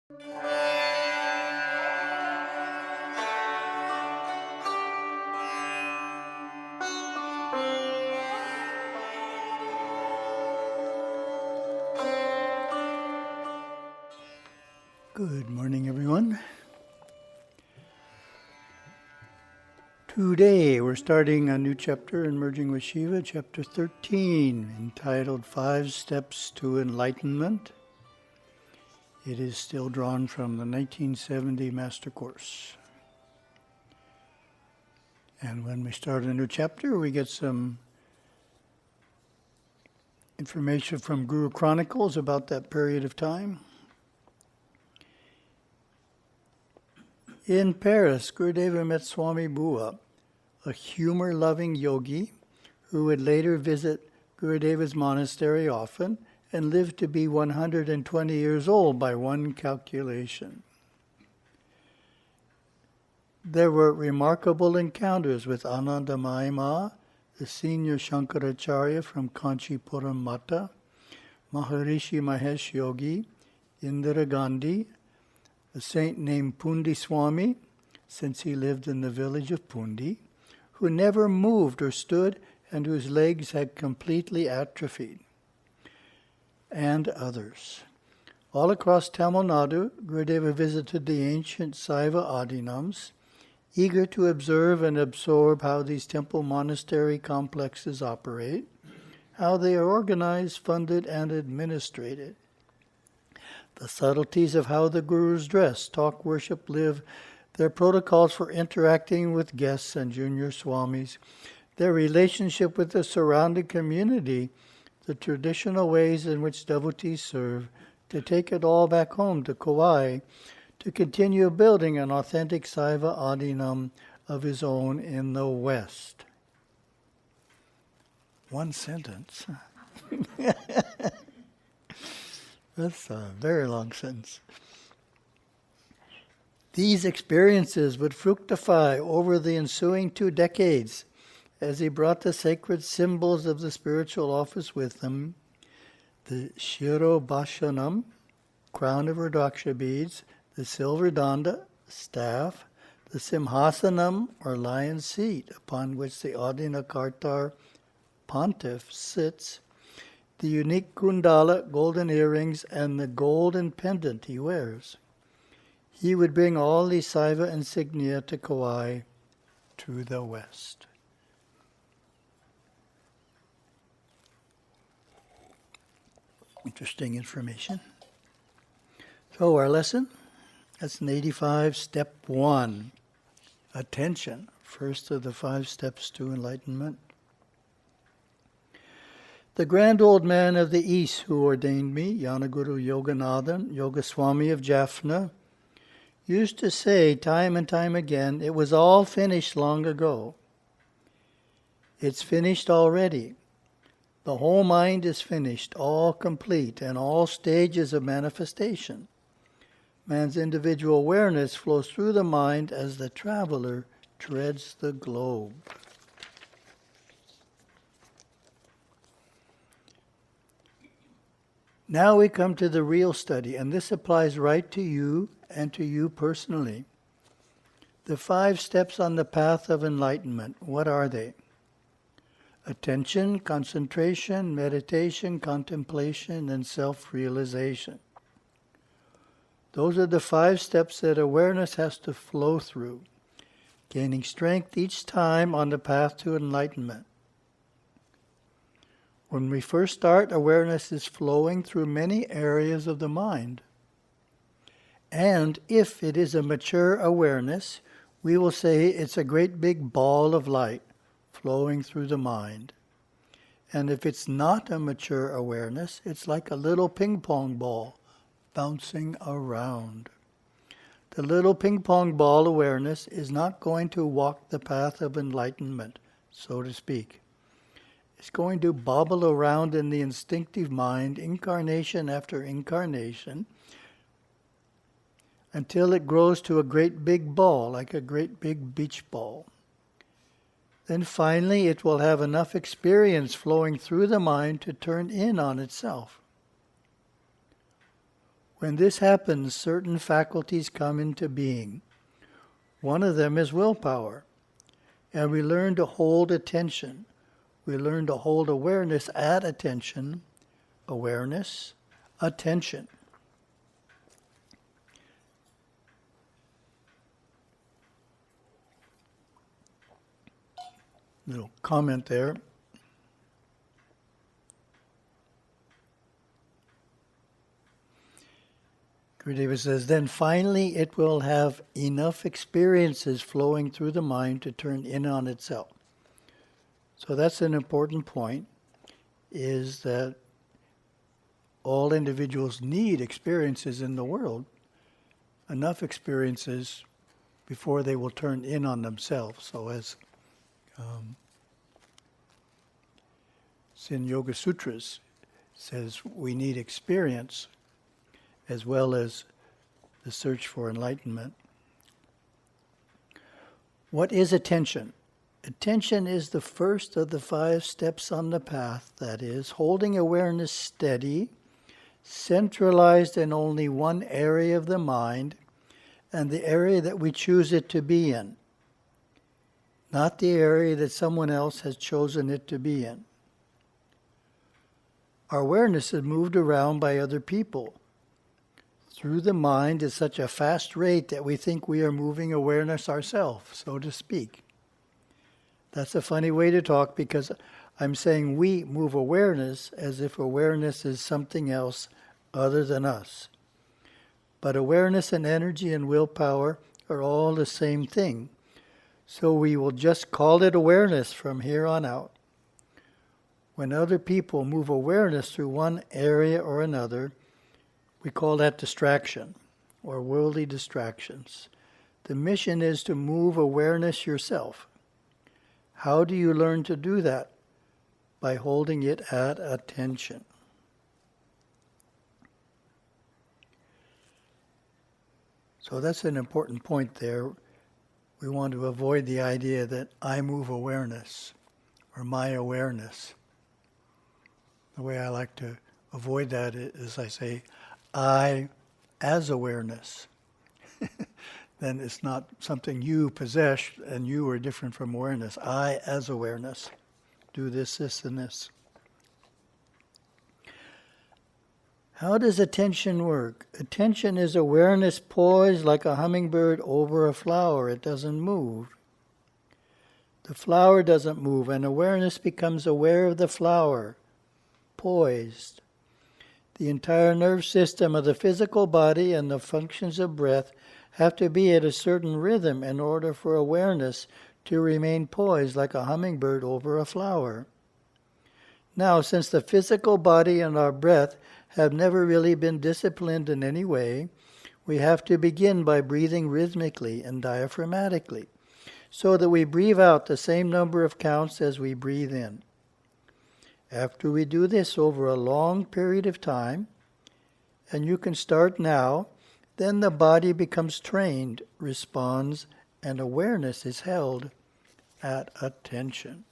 Good morning, everyone. Today we're starting a new chapter in Merging with Śiva, chapter 13, entitled 5 Steps to Enlightenment. It is still drawn from the 1970 Master Course. And when we start a new chapter, we get some information from Guru Chronicles about that period of time. In Paris, Gurudeva met Swami Bua, a humor-loving yogi who would later visit Gurudeva's monastery often and lived to be 120 years old by one calculation. There were remarkable encounters with Anandamayi Ma, the senior Shankaracharya from Kanchipuram Mata, Maharishi Mahesh Yogi, Indira Gandhi, a saint named Pundi Swami, since he lived in the village of Pundi, who never moved or stood and whose legs had completely atrophied, and others. All across Tamil Nadu, Gurudeva visited the ancient Saiva Adinams, eager to observe and absorb how these temple monastery complexes operate, how they are organized, funded, and administrated. The subtleties of how the gurus dress, talk, worship, live, their protocols for interacting with guests and junior swamis, their relationship with the surrounding community, the traditional ways in which devotees serve, to take it all back home to Kauai, to continue building an authentic Saiva Adinam of his own in the West. One sentence. That's a very long sentence. These experiences would fructify over the ensuing 2 decades as he brought the sacred symbols of the spiritual office with him, the Shiro Bhashanam, crown of Rudraksha beads, the silver danda, staff, the Simhasanam, or lion seat, upon which the Adinakartar pontiff sits, the unique kundala, golden earrings, and the golden pendant he wears. He would bring all these Saiva insignia to Kauai, to the West. Interesting information. So our lesson, lesson 85, step 1, attention, first of the 5 steps to enlightenment. The grand old man of the East who ordained me, Jnanaguru Yoganathan, Yogaswami of Jaffna, used to say time and time again, it was all finished long ago. It's finished already. The whole mind is finished, all complete, and all stages of manifestation. Man's individual awareness flows through the mind as the traveler treads the globe. Now we come to the real study, and this applies right to you and to you personally. The 5 steps on the path of enlightenment, what are they? Attention, concentration, meditation, contemplation, and self-realization. Those are the 5 steps that awareness has to flow through, gaining strength each time on the path to enlightenment. When we first start, awareness is flowing through many areas of the mind. And if it is a mature awareness, we will say it's a great big ball of light flowing through the mind. And if it's not a mature awareness, it's like a little ping-pong ball bouncing around. The little ping-pong ball awareness is not going to walk the path of enlightenment, so to speak. It's going to bobble around in the instinctive mind, incarnation after incarnation, until it grows to a great big ball, like a great big beach ball. Then finally it will have enough experience flowing through the mind to turn in on itself. When this happens, certain faculties come into being. One of them is willpower. And we learn to hold attention. We learn to hold awareness at attention. Awareness, attention. Little comment there. Gurudeva says, then finally it will have enough experiences flowing through the mind to turn in on itself. So that's an important point, is that all individuals need experiences in the world, enough experiences before they will turn in on themselves. So as in Yoga Sutras says, we need experience as well as the search for enlightenment. What is attention? Attention is the first of the 5 steps on the path, that is, holding awareness steady, centralized in only one area of the mind, and the area that we choose it to be in, not the area that someone else has chosen it to be in. Our awareness is moved around by other people through the mind at such a fast rate that we think we are moving awareness ourselves, so to speak. That's a funny way to talk, because I'm saying we move awareness as if awareness is something else other than us. But awareness and energy and willpower are all the same thing. So we will just call it awareness from here on out. When other people move awareness through one area or another, we call that distraction or worldly distractions. The mission is to move awareness yourself. How do you learn to do that? By holding it at attention. So that's an important point there. We want to avoid the idea that I move awareness or my awareness. The way I like to avoid that is I say, I as awareness. Then it's not something you possess and you are different from awareness. I as awareness. Do this, this, and this. How does attention work? Attention is awareness poised like a hummingbird over a flower. It doesn't move. The flower doesn't move, and awareness becomes aware of the flower, poised. The entire nerve system of the physical body and the functions of breath have to be at a certain rhythm in order for awareness to remain poised like a hummingbird over a flower. Now, since the physical body and our breath have never really been disciplined in any way, we have to begin by breathing rhythmically and diaphragmatically, so that we breathe out the same number of counts as we breathe in. After we do this over a long period of time, and you can start now, then the body becomes trained, responds, and awareness is held at attention.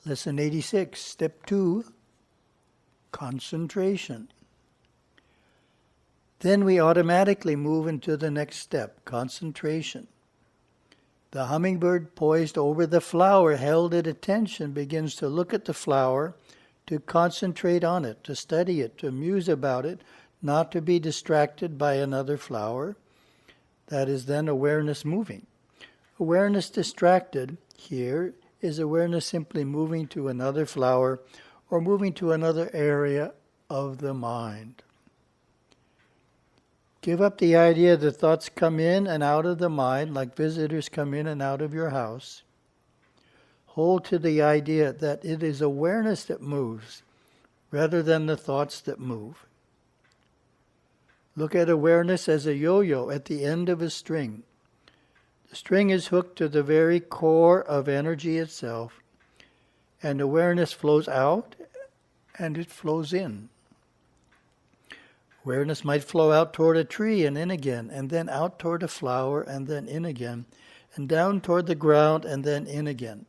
Lesson 86, Step 2, Concentration. Then we automatically move into the next step, concentration. The hummingbird poised over the flower, held at attention, begins to look at the flower, to concentrate on it, to study it, to muse about it, not to be distracted by another flower. That is then awareness moving. Awareness distracted here is awareness simply moving to another flower or moving to another area of the mind. Give up the idea that thoughts come in and out of the mind like visitors come in and out of your house. Hold to the idea that it is awareness that moves rather than the thoughts that move. Look at awareness as a yo-yo at the end of a string. The string is hooked to the very core of energy itself, and awareness flows out and it flows in. Awareness might flow out toward a tree and in again, and then out toward a flower and then in again, and down toward the ground and then in again.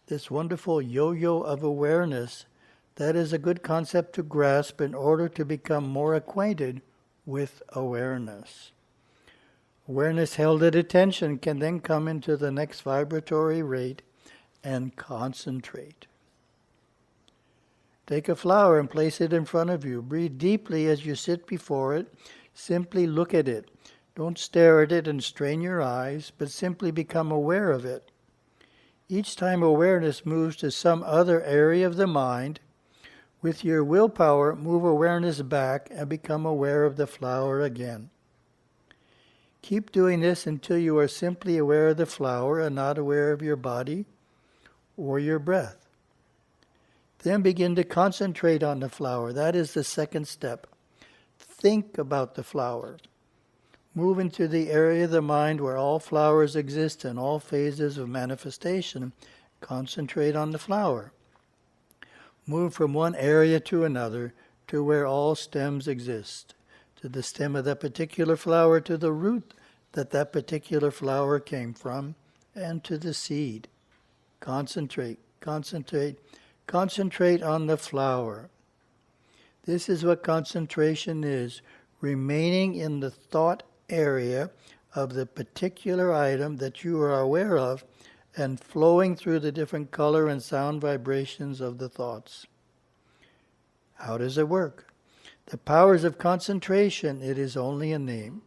This wonderful yo-yo of awareness That is a good concept to grasp in order to become more acquainted with awareness. Awareness held at attention can then come into the next vibratory rate and concentrate. Take a flower and place it in front of you. Breathe deeply as you sit before it. Simply look at it. Don't stare at it and strain your eyes, but simply become aware of it. Each time awareness moves to some other area of the mind, with your willpower, move awareness back and become aware of the flower again. Keep doing this until you are simply aware of the flower and not aware of your body or your breath. Then begin to concentrate on the flower. That is the second step. Think about the flower. Move into the area of the mind where all flowers exist in all phases of manifestation. Concentrate on the flower. Move from one area to another to where all stems exist. To the stem of that particular flower, to the root that particular flower came from, and to the seed. Concentrate, concentrate, concentrate on the flower. This is what concentration is, remaining in the thought area of the particular item that you are aware of and flowing through the different color and sound vibrations of the thoughts. How does it work? The powers of concentration, it is only a name.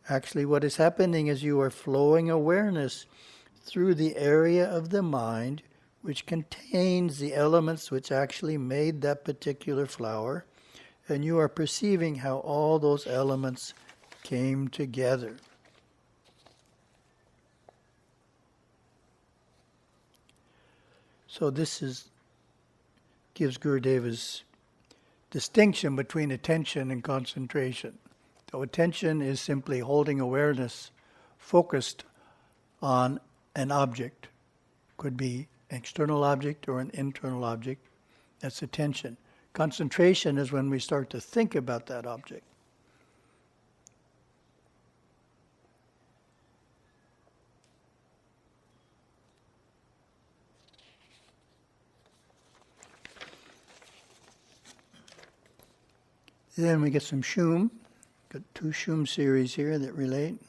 Actually, what is happening is you are flowing awareness through the area of the mind which contains the elements which actually made that particular flower, and you are perceiving how all those elements came together. So this gives Gurudeva's distinction between attention and concentration. So attention is simply holding awareness focused on an object. Could be an external object or an internal object. That's attention. Concentration is when we start to think about that object. Then we get some shum. Got 2 shum series here that relate.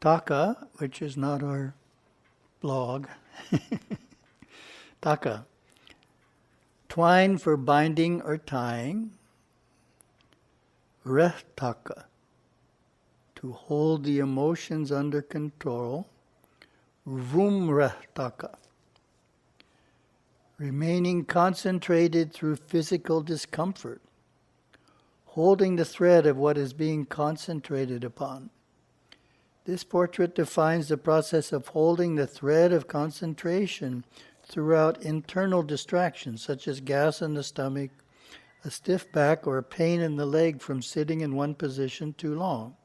Taka, which is not our blog. Taka. Twine for binding or tying. Rehtaka. To hold the emotions under control. Vumrehtaka. Remaining concentrated through physical discomfort, holding the thread of what is being concentrated upon. This portrait defines the process of holding the thread of concentration throughout internal distractions, such as gas in the stomach, a stiff back, or a pain in the leg from sitting in one position too long.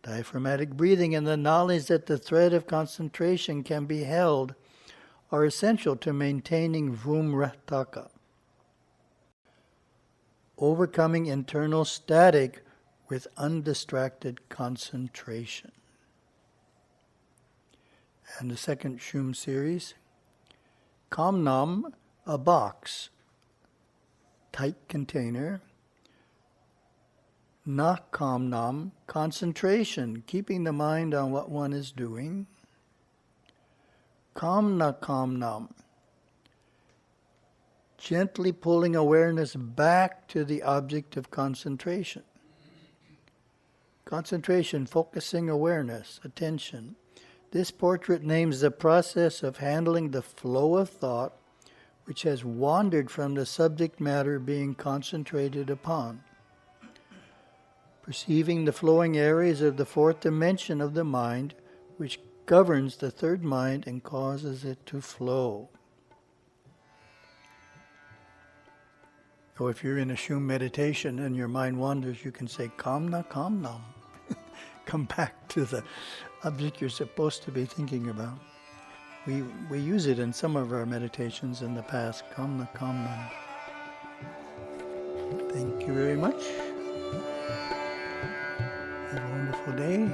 Diaphragmatic breathing and the knowledge that the thread of concentration can be held are essential to maintaining vumrehtaka. Overcoming internal static with undistracted concentration. And the second shum series, Kamnam, a box, tight container. Na kamnam, concentration, keeping the mind on what one is doing. Kamna kamnam, gently pulling awareness back to the object of concentration. Concentration, focusing awareness, attention. This portrait names the process of handling the flow of thought which has wandered from the subject matter being concentrated upon. Perceiving the flowing areas of the fourth dimension of the mind which governs the third mind and causes it to flow. So if you're in a shum meditation and your mind wanders, you can say, Kamna, Kamnam. Come back to the object you're supposed to be thinking about. We use it in some of our meditations in the past, Kamna, Kamnam. Thank you very much. Have a wonderful day.